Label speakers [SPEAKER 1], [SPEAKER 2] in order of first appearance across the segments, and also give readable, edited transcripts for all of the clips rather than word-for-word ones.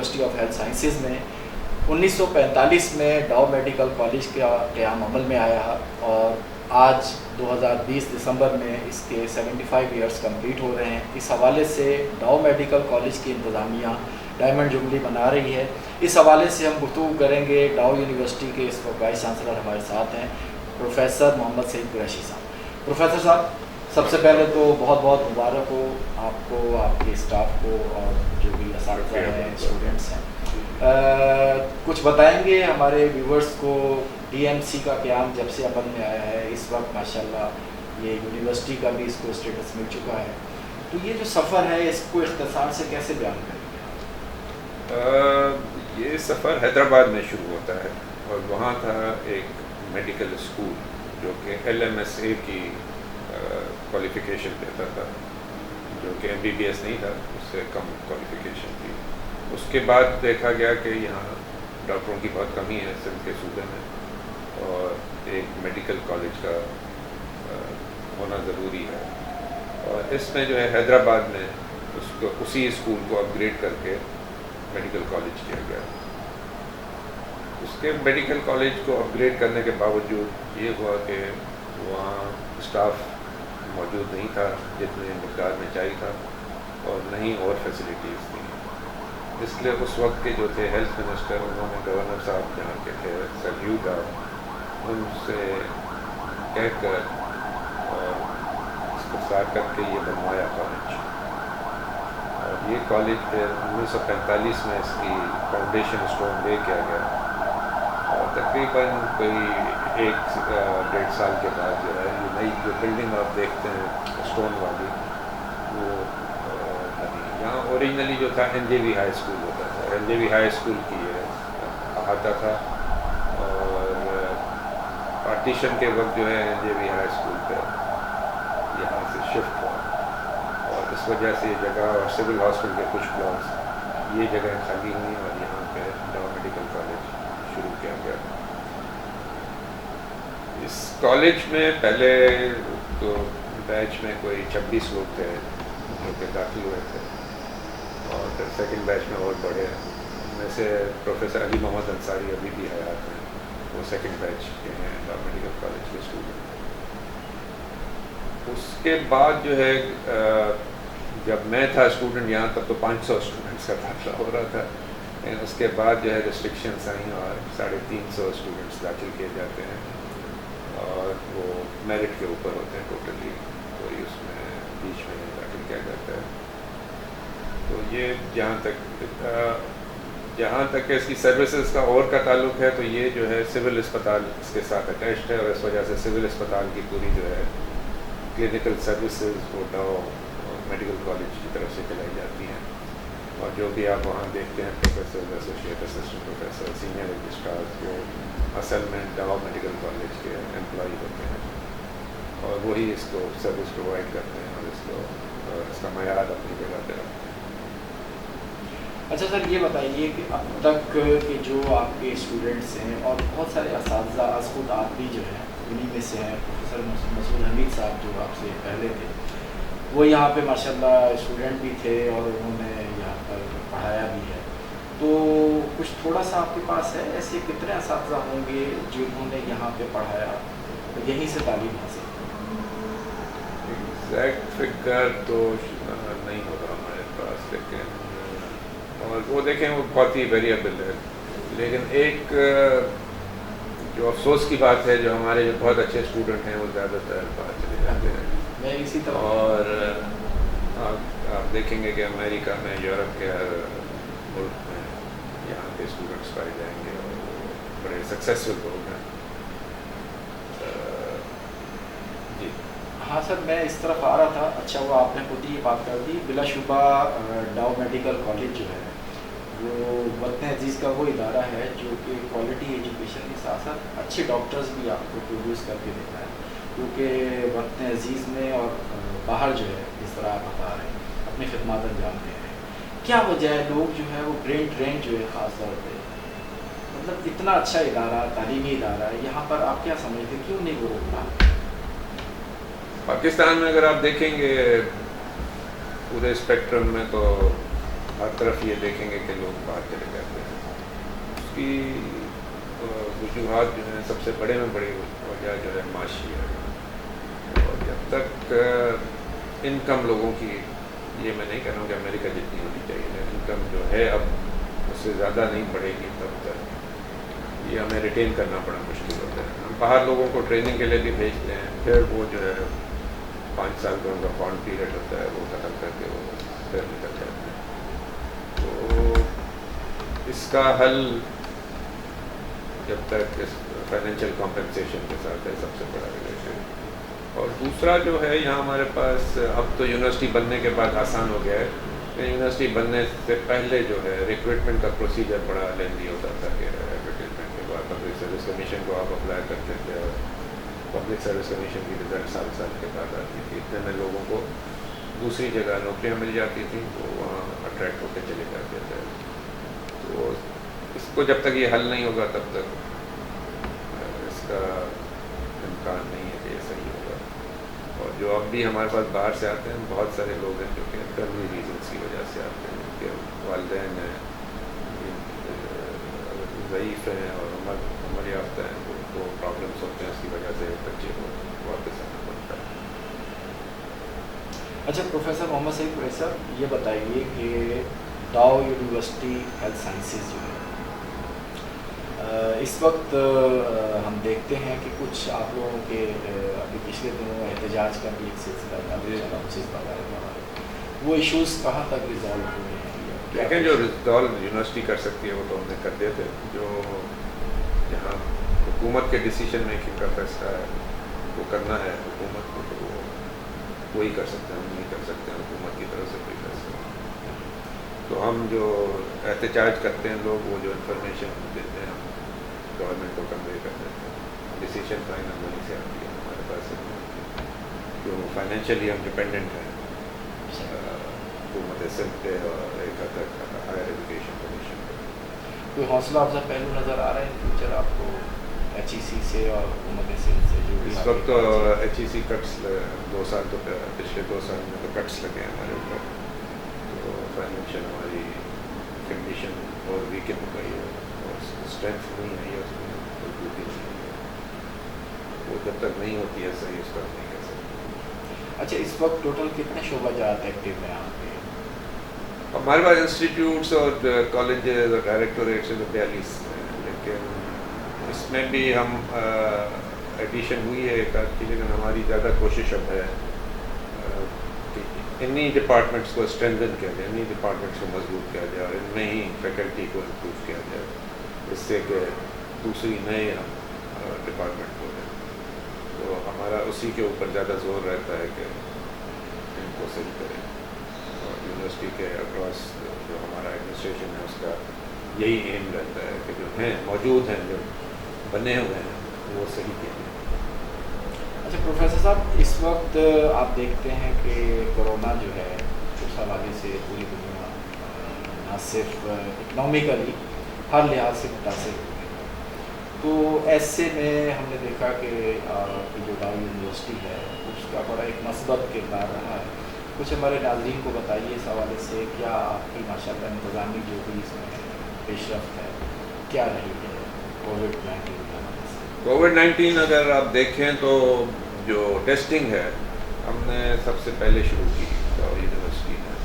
[SPEAKER 1] University of health sciences میں 1945 میں ڈاؤ medical college کا قیام عمل میں آیا اور آج 2020 دسمبر میں اس کے 75 ایئرس کمپلیٹ ہو رہے ہیں. اس حوالے سے ڈاؤ میڈیکل کالج کی انتظامیہ ڈائمنڈ جبلی بنا رہی ہے. اس حوالے سے ہم گفتگو کریں گے. ڈاؤ یونیورسٹی کے اس وقت وائس چانسلر ہمارے ساتھ ہیں پروفیسر محمد سعید قریشی صاحب. پروفیسر صاحب, سب سے پہلے تو بہت بہت مبارک ہو آپ کو, آپ کے اسٹاف کو اور جو بھی اساتذہ ہیں, اسٹوڈنٹس ہیں. کچھ بتائیں گے ہمارے ویورز کو ڈی ایم سی کا قیام جب سے عمل میں آیا ہے, اس وقت ماشاءاللہ یہ یونیورسٹی کا بھی اس کو اسٹیٹس مل چکا ہے, تو یہ جو سفر ہے اس کو اختصار سے کیسے بیان کریں گے؟
[SPEAKER 2] یہ سفر حیدرآباد میں شروع ہوتا ہے اور وہاں تھا ایک میڈیکل اسکول جو کہ LMSA کی کوالیفیکیشن دیتا تھا, جو کہ MBBS نہیں تھا, اس سے کم کوالیفیکیشن تھی. اس کے بعد دیکھا گیا کہ یہاں ڈاکٹروں کی بہت کمی ہے سندھ کے صوبے میں اور ایک میڈیکل کالج کا ہونا ضروری ہے, اور اس میں جو ہے حیدرآباد میں اسی اسکول کو اپ گریڈ کر کے میڈیکل کالج کیا گیا. اس کے میڈیکل کالج کو اپ گریڈ کرنے کے باوجود یہ ہوا کہ وہاں اسٹاف موجود نہیں تھا جتنے مقدار میں چاہیے تھا, اور نہ ہی اور فیسلٹیز تھیں. اس لیے اس وقت کے جو تھے ہیلتھ منسٹر, انہوں نے گورنر صاحب جہاں کے تھے سر ہیو ڈاؤ, ان سے کہہ کر اور استفسار کر کے یہ بنوایا کالج. اور یہ کالج پھر 1945 میں اس کی فاؤنڈیشن اسٹون لے کیا گیا, اور تقریباً کوئی 1-1.5 سال کے بعد جو ہے یہ نئی جو بلڈنگ آپ دیکھتے ہیں اسٹون والی, وہ یہاں اوریجنلی جو تھا NJV ہائی اسکول ہوتا تھا. NJV ہائی اسکول کی یہ احاطہ تھا, اور پارٹیشن کے وقت جو ہے NJV ہائی اسکول پہ یہاں سے شفٹ ہوا, اور اس وجہ سے یہ جگہ اور سول ہاسپٹل کے کچھ بلاکس یہ جگہ خالی ہوئی اور یہاں پہ ڈاؤ میڈیکل کالج شروع کیا گیا. اس کالج میں پہلے تو بیچ میں کوئی 26 لوگ تھے جو کہ داخل ہوئے تھے, اور پھر سیکنڈ بیچ میں اور بڑھے. ان میں سے پروفیسر علی محمد انصاری ابھی بھی حیات ہیں, وہ سیکنڈ بیچ کے ہیں ڈاؤ میڈیکل کالج کے اسٹوڈنٹ. اس کے بعد جو ہے جب میں تھا اسٹوڈنٹ یہاں تب تو 500 اسٹوڈنٹس کا داخلہ ہو رہا تھا. اس کے بعد جو ہے ریسٹرکشنس آئیں اور 350 اسٹوڈنٹس داخل کیے جاتے ہیں, اور وہ میرٹ کے اوپر ہوتے ہیں ٹوٹلی, کوئی اس میں بیچ میں نہیں داخل کیا جاتا ہے. تو یہ جہاں تک اس کی سروسز کا اور کا تعلق ہے, تو یہ جو ہے سول اسپتال اس کے ساتھ اٹیچڈ ہے, اور اس وجہ سے سول اسپتال کی پوری جو ہے کلینکل سروسز وہ ڈاؤ میڈیکل کالج کی طرف سے چلائی جاتی ہیں. اور جو بھی آپ وہاں دیکھتے ہیں professor, associate assistant professor, senior registrar, جو اصل میں ڈاؤ میڈیکل کالج کے امپلائی ہوتے ہیں, اور وہی اس کو سروس پرووائڈ کرتے ہیں اور اس کا معیار اپنی جگہ پہ رکھتے ہیں.
[SPEAKER 1] اچھا سر, یہ بتائیے کہ اب تک کے جو آپ کے اسٹوڈنٹس ہیں اور بہت سارے اساتذہ, از خود آپ بھی جو ہیں انہیں میں سے ہیں, پروفیسر مسعود حمید صاحب جو آپ سے پہلے تھے, وہ یہاں پہ ماشاءاللہ اسٹوڈنٹ بھی تھے اور انہوں نے یہاں پر پڑھایا بھی ہے. تو کچھ تھوڑا سا آپ کے پاس ہے ایسے کتنے اساتذہ ہوں گے جنہوں نے یہاں پہ پڑھایا, یہیں سے تعلیم حاصل کی؟
[SPEAKER 2] ایگزیکٹ فگر تو نہیں ہوگا ہمارے پاس, لیکن اور وہ دیکھیں وہ بہت ہی ویریبل ہے. لیکن ایک جو افسوس کی بات ہے, جو ہمارے جو بہت اچھے اسٹوڈنٹ ہیں وہ زیادہ تر باہر چلے جاتے ہیں.
[SPEAKER 1] میں اسی طرح,
[SPEAKER 2] اور آپ دیکھیں گے کہ امریکہ میں, یورپ کے ہر ملک میں یہاں کے اسٹوڈنٹس پائے جائیں گے اور وہ بڑے سکسیزفل لوگ ہیں. جی
[SPEAKER 1] ہاں سر, میں اس طرف آ رہا تھا. اچھا وہ آپ نے خود ہی بات کر دی. بلا شبہ ڈاؤ میڈیکل کالج جو ہے وہ وطن عزیز کا وہ ادارہ ہے جو کہ کوالٹی ایجوکیشن کے ساتھ ساتھ اچھے ڈاکٹرز بھی آپ کو پروڈیوس کر کے دیتا ہے, کیونکہ وطن عزیز میں اور باہر جو ہے جس طرح آپ بتا رہے ہیں اپنی خدمات انجام دے رہے ہیں, کیا وجہ ہے لوگ جو ہے وہ برین ڈرین جو ہے خاص طور پہ, مطلب اتنا اچھا ادارہ, تعلیمی ادارہ ہے, یہاں پر آپ کیا سمجھتے کیوں نہیں وہ روکنا؟
[SPEAKER 2] پاکستان میں اگر آپ دیکھیں گے پورے اسپیکٹرم میں تو ہر طرف یہ دیکھیں گے کہ لوگ باہر چلے جاتے ہیں. اس کی وجوہات جو ہیں سب سے بڑے میں بڑی وجہ جو ہے معاشی ہے. اور جب تک انکم لوگوں کی، یہ میں نہیں کہہ رہا ہوں کہ امریکہ جتنی ہونی چاہیے، انکم جو ہے اب اس سے زیادہ نہیں بڑھے گی، تب تک یہ ہمیں ریٹین کرنا بڑا مشکل ہوتا ہے. ہم باہر لوگوں کو ٹریننگ کے لیے بھی بھیجتے ہیں، پھر وہ جو ہے 5 سال کا ان کا بانڈ پیریڈ ہوتا ہے، وہ ختم کر کے وہ پھر نکل جاتے ہیں. تو اس کا حل جب تک اس فائنینشیل کمپنسیشن کے ساتھ ہے سب سے بڑا ریلیشن. اور دوسرا جو ہے یہاں ہمارے پاس اب تو یونیورسٹی بننے کے بعد آسان ہو گیا ہے، کہ یونیورسٹی بننے سے پہلے جو ہے ریکروٹمنٹ کا پروسیجر بڑا لینتھی ہوتا تھا، کہ ایڈورٹیزمنٹ کے بعد پبلک سروس کمیشن کو آپ اپلائی کرتے تھے، اور پبلک سروس کمیشن کی رزلٹ سال کے بعد آتی تھی. اتنے میں لوگوں کو دوسری جگہ نوکریاں مل جاتی تھیں، وہ وہاں اٹریکٹ ہو کے چلے جاتے تھے. تو اس کو جب تک یہ حل نہیں ہوگا تب تک اس کا امکان نہیں ہے کہ یہ صحیح ہوگا. اور جو اب بھی ہمارے پاس باہر سے آتے ہیں، بہت سارے لوگ ہیں جو کہ فیملی ریزنس کی وجہ سے آتے ہیں، کہ والدین ہیں ضعیف ہیں اور عمر یافتہ ہیں، تو پرابلمس ہوتے ہیں، اس کی وجہ سے بچے کو واپس آنا پڑتا ہے.
[SPEAKER 1] اچھا پروفیسر محمد سعید قریشی صاحب، یہ بتائیے کہ ڈاؤ یونیورسٹی ہیلتھ سائنسز جو ہے اس وقت ہم دیکھتے ہیں کہ کچھ آپ لوگوں کے ابھی پچھلے دنوں احتجاج کا بھی ایک سلسلہ تھا، وہ ایشوز کہاں تک ریزالو ہوئے ہیں؟
[SPEAKER 2] لیکن جو ریزالو یونیورسٹی کر سکتی ہے وہ تو ہم نے کر دیتے. جو جہاں حکومت کے ڈیسیجن میکنگ کا فیصلہ ہے وہ کرنا ہے حکومت کو، تو وہی کر سکتے ہیں، ہم نہیں کر سکتے ہیں حکومت کی طرف سے کوئی فیصلہ. تو ہم جو احتجاج کرتے ہیں لوگ، وہ جو انفارمیشن دیتے ہیں ہم گورنمنٹ کو کنوے کر دیتے ہیں. ڈیسیجن فائنل وہیں سے آتی ہے ہمارے پاس. جو فائنینشیلی ہم ڈپینڈنٹ ہیں حکومت سندھ پہ اور ایک حد تک ہائر ایجوکیشن کمیشن پہ.
[SPEAKER 1] کوئی حوصلہ افزا پہلو نظر آ رہا ہے فیوچر آپ کو ایچ ای سی سے اور حکومت سندھ سے جو
[SPEAKER 2] اس وقت تو ایچ ای سی کٹس 2 سال تو پچھلے 2 سال میں تو کٹس لگے ہیں ہمارے اوپر. تو فائنینشیل ہماری کنڈیشن اور ویکن ہو گئی ہے اور اسٹرینتھ نہیں آئی ہے، اس میں مضبوطی نہیں ہے. وہ جب تک نہیں ہوتی ہے صحیح، اس پر نہیں کر سکتے.
[SPEAKER 1] اچھا اس وقت ٹوٹل کتنے شعبہ جات ایکٹیو ہیں آپ کے؟
[SPEAKER 2] ہمارے پاس انسٹیٹیوٹس اور کالجز اور ڈائریکٹوریٹس تو 42 ہیں، لیکن اس میں بھی ہم ایڈیشن ہوئی ہے ایک آدھ کی، لیکن ہماری زیادہ کوشش اب ہے کہ انہی ڈپارٹمنٹس کو اسٹرینتھن کیا جائے، انہی ڈپارٹمنٹس کو مضبوط کیا جائے اور ان میں ہی فیکلٹی کو امپروو کیا جائے، اس سے کہ دوسری نئے ہم ڈپارٹمنٹ ہو جائیں. تو ہمارا اسی کے اوپر زیادہ زور رہتا ہے کہ ان کو صحیح کریں. اور یونیورسٹی کے اکراس جو ہمارا ایڈمنسٹریشن ہے اس کا یہی ایم رہتا ہے کہ جو ہیں موجود ہیں، جو بنے ہوئے ہیں، وہ صحیح کیا جائیں.
[SPEAKER 1] اچھا پروفیسر صاحب، اس وقت آپ دیکھتے ہیں کہ کورونا جو ہے اس حوالے سے پوری دنیا نہ صرف اکنامکلی ہر لحاظ سے متاثر ہوئی ہے. تو ایسے میں ہم نے دیکھا کہ جو ڈاؤ یونیورسٹی ہے اس کا بڑا ایک مثبت کردار رہا ہے. کچھ ہمارے ناظرین کو بتائیے اس حوالے سے، کیا آپ کی ماشاء اللہ انتظامی جو بھی اس میں پیش رفت ہے کیا رہی ہے
[SPEAKER 2] کووڈ-19 اگر آپ دیکھیں تو جو ٹیسٹنگ ہے ہم نے سب سے پہلے شروع کی ڈاؤ یونیورسٹی میں.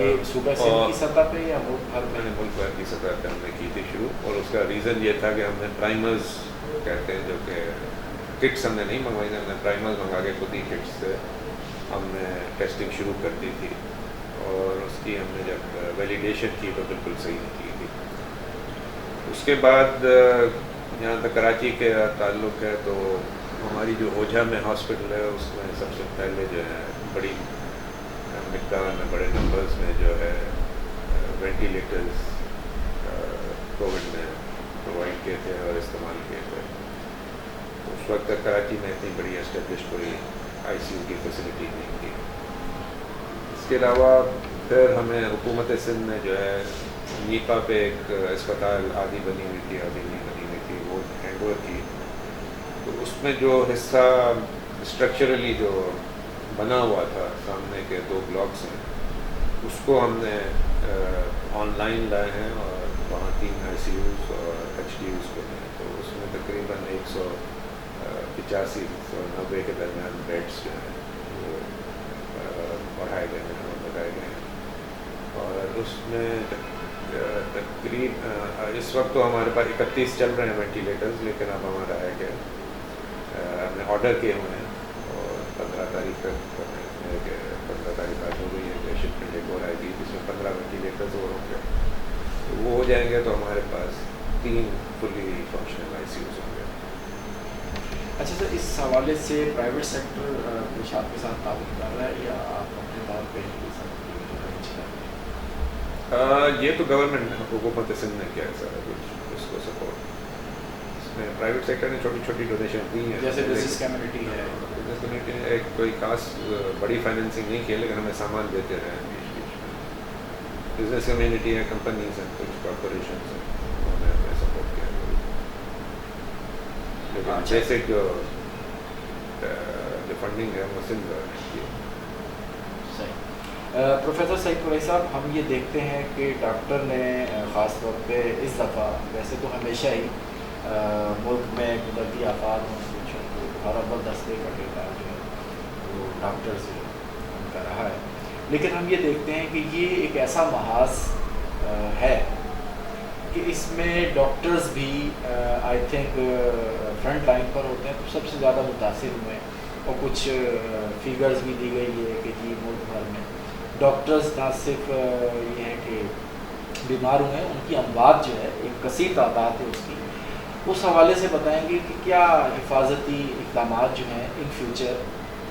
[SPEAKER 1] یہ صوبہ سندھ کی سطح پہ یا ملک بھر میں؟
[SPEAKER 2] ملک بھر کی سطح پہ ہم نے کی تھی شروع. اور اس کا ریزن یہ تھا کہ ہم نے پرائمرز کہتے ہیں، جو کہ کٹس ہم نے نہیں منگوائی تھی، ہم نے پرائمرز منگا کے خود ہی کٹس سے ہم نے ٹیسٹنگ شروع کر دی تھی. اور اس کی ہم نے جب ویلیڈیشن کی تو بالکل صحیح نکلی تھی. اس کے بعد جہاں تک کراچی کے تعلق ہے تو ہماری جو اوجھا میں ہاسپٹل ہے اس میں سب سے پہلے جو ہے بڑی مقدار میں، بڑے نمبرز میں جو ہے وینٹیلیٹرز کووڈ میں پرووائڈ کیے تھے اور استعمال کیے تھے. اس وقت تک کراچی میں اتنی بڑی اسٹیبلش کوئی آئی سی یو کی فیسلٹی نہیں تھی. اس کے علاوہ پھر ہمیں حکومت سندھ میں جو ہے نیپا پہ ایک اسپتال آدھی بنی ہوئی تھی، آدھی نہیں بنی ہوئی تھی، وہ ہینڈ اوور کی. تو اس میں جو حصہ اسٹرکچرلی جو بنا ہوا تھا، سامنے کے 2 بلاکس ہیں، اس کو ہم نے آن لائن لائے ہیں اور وہاں 3 ICUs اور HDUs کو ہیں، تو اس میں تقریباً 185-190 کے درمیان بیڈس جو ہیں وہ بڑھائے گئے ہیں اور لگائے گئے ہیں، اور اس میں تقریباً اس وقت تو ہمارے پاس 31 چل رہے ہیں وینٹیلیٹرز، لیکن اب ہمارا ہے کہ ہم نے آرڈر کیے ہوئے ہیں اور 15 تاریخ تک کرنے ہیں کہ 15 تاریخ آج ہو گئی ہے کہ شپمنٹ ایک اور آئے گی جس میں 15 وینٹیلیٹرز اور ہوں گے، تو وہ ہو جائیں گے تو ہمارے پاس 3 فلی فنکشنل ICUs ہوں گے۔
[SPEAKER 1] اچھا سر، اس حوالے سے پرائیویٹ سیکٹر کچھ آپ کے ساتھ تعاون کر رہا ہے یا آپ اپنے طور پہ یہ سب ارینج کر رہے ہیں؟
[SPEAKER 2] یہ تو گورنمنٹ حکومت سندھ نے کیا ہے سارا کچھ اس کو سپورٹ، اس میں پرائیویٹ سیکٹر نے چھوٹی چھوٹی ڈونیشن دی ہیں،
[SPEAKER 1] جیسے بزنس کمیونٹی ہے،
[SPEAKER 2] بزنس کمیونٹی نے ایک کوئی خاص بڑی فائنینسنگ نہیں کی، لیکن ہمیں سامان دیتے رہے ہیں بیچ بیچ میں۔ بزنس کمیونٹی ہے، کمپنیز ہیں، کچھ کارپوریشنز ہیں، انہوں نے ہمیں سپورٹ کیا ہے، لیکن بیسک جو فنڈنگ ہے وہ سندھ گورنمنٹ کی ہے۔
[SPEAKER 1] صحیح۔ پروفیسر سعید قریشی صاحب، ہم یہ دیکھتے ہیں کہ ڈاکٹر نے خاص طور پہ اس دفعہ، ویسے تو ہمیشہ ہی ملک میں قدرتی آفات ہر اول دستے کا کردار جو ہے وہ ڈاکٹرز ان کا رہا ہے، لیکن ہم یہ دیکھتے ہیں کہ یہ ایک ایسا محاذ ہے کہ اس میں ڈاکٹرز بھی آئی تھنک فرنٹ لائن پر ہوتے ہیں، تو سب سے زیادہ متاثر ہوئے ہیں، اور کچھ فیگرز بھی دی گئی ہے کہ جی ملک بھر میں ڈاکٹرز نہ صرف یہ ہے کہ بیمار ہوئے ہیں، ان کی اموات جو ہے ایک کثیر تعداد ہے اس کی، اس حوالے سے بتائیں گے کہ کیا حفاظتی اقدامات جو ہیں ان فیوچر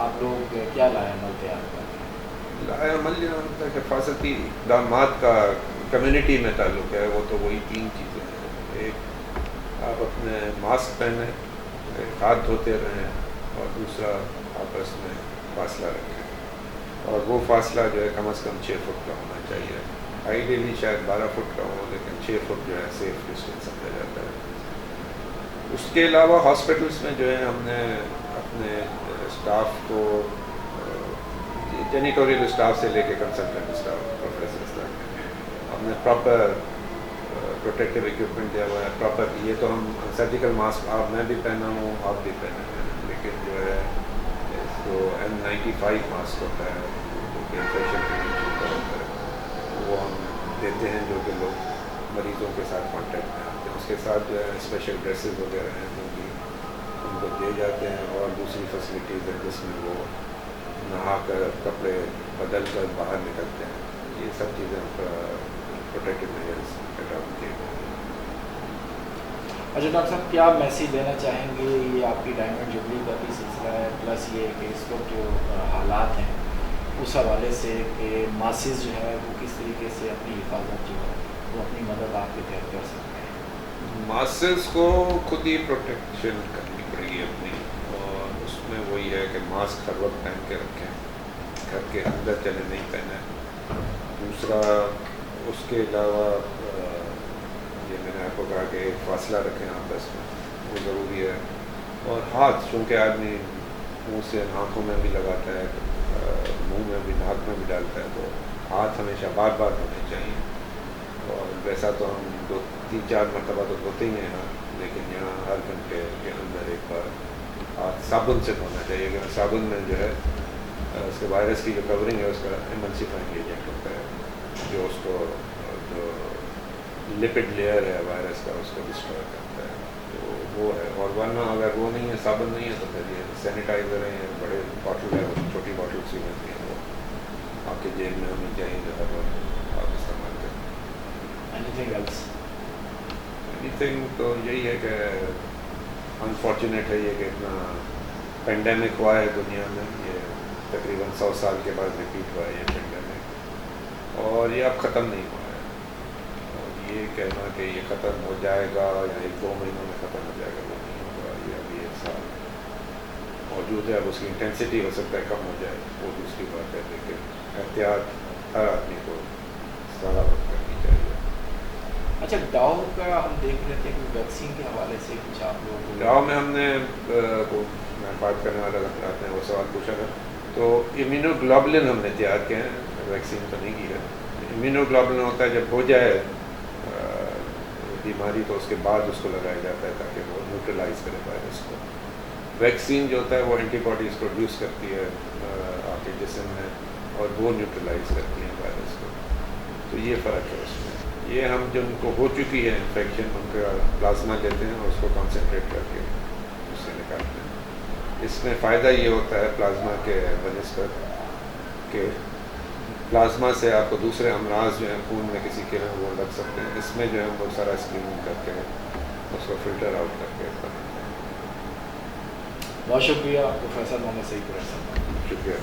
[SPEAKER 1] آپ لوگ کیا لائے عمل تیار کر رہے ہیں؟
[SPEAKER 2] لائے عمل جو ہے حفاظتی اقدامات کا کمیونٹی میں تعلق ہے، وہ تو وہی 3 چیزیں ہیں، ایک آپ اپنے ماسک پہنیں، ہاتھ دھوتے رہیں، اور دوسرا آپس میں فاصلہ رکھیں، اور وہ فاصلہ جو ہے کم از کم 6 فٹ کا ہونا چاہیے، آئیڈیلی شاید 12 فٹ کا ہو، لیکن 6 فٹ جو ہے سیف ڈسٹینس سمجھا جاتا ہے۔ اس کے علاوہ ہاسپٹلس میں جو ہے ہم نے اپنے اسٹاف کو، جینیٹوریل اسٹاف سے لے کے کنسلٹنٹ اسٹاف پروفیسرس تک، ہم نے پراپر پروٹیکٹیو اکوپمنٹ دیا ہوا ہے، پراپر، یہ تو ہم سرجیکل ماسک آپ میں بھی پہنا ہوں، آپ بھی پہنے ہیں، لیکن جو ہے جو N95 ماسک ہوتا ہے جو کہ انفیکشن پریونشن کا ہوتا ہے، وہ ہم دیتے ہیں جو کہ لوگ مریضوں کے ساتھ کانٹیکٹ میں آتے ہیں، اس کے ساتھ جو ہے اسپیشل ڈریسز وغیرہ ہیں جو کہ ان کو دیے جاتے ہیں، اور دوسری فیسلٹیز ہیں جس میں وہ نہا کر کپڑے بدل کر باہر نکلتے ہیں، یہ سب چیزیں پروٹیکٹیو میجرز اڈاپٹ کیے گئے ہیں۔
[SPEAKER 1] اچھا ڈاکٹر صاحب، کیا میسیج دینا چاہیں گے؟ یہ آپ کی ڈائمنڈ جبلی کا بھی سلسلہ ہے، پلس یہ کہ اس وقت جو حالات ہیں اس حوالے سے کہ ماسز جو ہے وہ کس طریقے سے اپنی حفاظت جو ہے وہ اپنی مدد آپ کے تحت کر سکتے ہیں؟
[SPEAKER 2] ماسز کو خود ہی پروٹیکشن کرنی پڑے گی اپنی، اور اس میں وہی ہے کہ ماسک ہر وقت پہن کے رکھیں، گھر کے اندر چلے نہیں پہنیں۔ دوسرا اس کے علاوہ یہ میں نے آپ کو کہا کہ ایک فاصلہ رکھیں آپس میں، وہ ضروری ہے، اور ہاتھ چونکہ آدمی منہ سے آنکھوں میں بھی لگاتا ہے، منہ میں بھی، ناک میں بھی ڈالتا ہے، تو ہاتھ ہمیشہ بار بار دھونے چاہیے، اور ویسا تو ہم 2-3-4 مرتبہ تو دھوتے ہی ہیں ہاتھ، لیکن یہاں ہر گھنٹے کے اندر ایک بار ہاتھ صابن سے دھونا چاہیے، کیونکہ صابن میں جو ہے اس کے وائرس کی جو کورنگ ہے اس کا ایملسیفائنگ ایجنٹ ہوتا ہے، جو اس کو، جو لپڈ لیئر ہے وائرس کا، اس کو ڈسٹرائے کرتا ہے، تو وہ ہے، اور ورنہ اگر وہ نہیں ہے، صابن نہیں ہے، تو پھر یہ سینیٹائزر ہیں، بڑے باٹل ہے، چھوٹی باٹلس بھی ملتی ہیں، وہ آپ کے جیب میں ہونی چاہیے جو ہر وقت آپ استعمال کریں۔
[SPEAKER 1] اینی
[SPEAKER 2] تھنگ تو یہی ہے کہ انفارچونیٹ ہے یہ کہ اتنا پینڈیمک ہوا ہے دنیا میں، یہ تقریباً 100 سال کے بعد ریپیٹ ہوا ہے یہ پینڈیمک، اور یہ اب ختم نہیں ہوا ہے، اور یہ کہنا کہ یہ ختم ہو جائے گا یا 1-2 مہینوں میں ختم ہو جائے گا، وہ نہیں ہوگا، یہ ابھی 1 سال موجود ہے، اب اس کی انٹینسٹی ہو سکتا ہے کم ہو جائے، وہ دوسری بات ہے، لیکن احتیاط ہر آدمی کو سارا وقت کرنی چاہیے۔
[SPEAKER 1] اچھا، ڈاؤ کا ہم دیکھ رہے تھے کہ ویکسین کے حوالے سے کچھ آپ لوگ،
[SPEAKER 2] ڈاؤ میں ہم نے میں بات کرنے والا آپ نے وہ سوال پوچھا تھا، تو امیونو گلوبولن ہم نے تیار کیے ہیں، ویکسین تو نہیں کی ہے. امیونوگلوبولن ہوتا ہے جب ہو جائے بیماری تو اس کے بعد اس کو لگایا جاتا ہے تاکہ وہ نیوٹرلائز کرے وائرس کو. ویکسین جو ہوتا ہے وہ اینٹی باڈیز پروڈیوس کرتی ہے آپ کے جسم میں اور وہ نیوٹرلائز کرتی ہیں وائرس کو. تو یہ فرق ہے اس میں. یہ ہم جن کو ہو چکی ہے انفیکشن ان کا پلازما لیتے ہیں اور اس کو کانسنٹریٹ کر کے اس سے نکالتے ہیں. اس میں فائدہ یہ ہوتا ہے پلازما کے بنسبت کہ پلازما سے آپ کو دوسرے امراض جو ہیں خون میں کسی کے ہیں وہ لگ سکتے ہیں. اس میں جو ہے ہم بہت سارا اسکریننگ کر کے اس کو فلٹر آؤٹ کر کے
[SPEAKER 1] بہت شکریہ پروفیسر محمد سعید قریشی صاحب.
[SPEAKER 2] شکریہ.